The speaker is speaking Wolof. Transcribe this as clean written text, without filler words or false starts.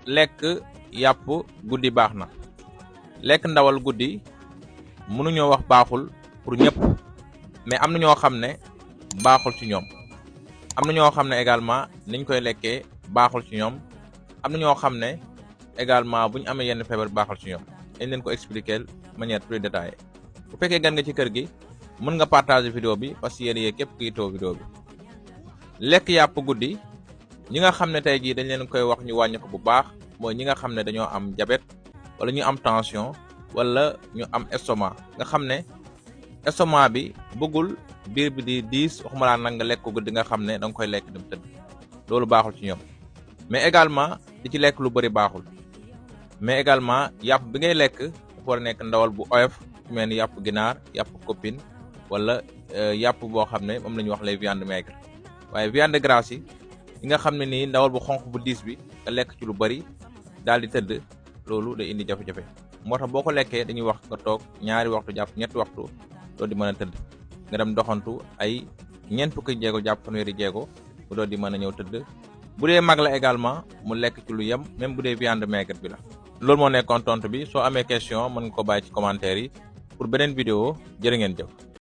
lekk yàpp guddi baax na. lekk ndawal guddi mënuñoo wax baaxul pour ñëpp, mais am na ñoo xam ne baaxul ci ñoom. am na ñoo xam ne également niñ koy lekkee baaxul ci ñoom. am na ñoo xam ne également bu ñu amee yenn feebar baaxul ci ñoom. dañ leen ko expliquer manière plus détaillée. bu fekkee gan nga ci kër gi mën nga partager vidéo bi parce que yéen képp kuy taw vidéo bi. lekk yàpp guddi ñi nga xam ne tey jii dañ leen koy wax ñu wàññi ko bu baax mooy ñi nga xam ne dañoo am diabète wala ñu am tension wala ñu am estomac nga xam ne estomac bi bëggul biir bi di diis waxuma laa nag nga lekk ko guddi nga xam ne da nga koy lekk dem tëdd loolu baaxul ci ñoom. mais également di ci lekk lu bari baaxul. mais également yàpp bi ngay lekk dafa war a nekk ndawal bu oyof ci mel ni yàpp ginaar yàpp copine wala yàpp boo xam ne moom la ñuy wax les viandes maigres. waaye viande grasse yi nga xam ne nii ndawal bu xonq bu diis bi nga lekk ci lu bari daal di tëdd loolu day indi jafe-jafe. moo tax boo ko lekkee dañuy wax nga toog 2 waxtu jàpp 3 waxtu doo di mën a tëdd nga dem doxantu ay 4 fukki jéego jàpp 1 jéego bu doo di mën a ñëw tëdd. bu dee mag la également mu lekk ci lu yem même bu dee viande maigre bi la. loolu moo nekkoon tontu bi soo amee question mën nga ko bàyyi ci commentaire yi pour beneen vidéo jërë ngeen jëf.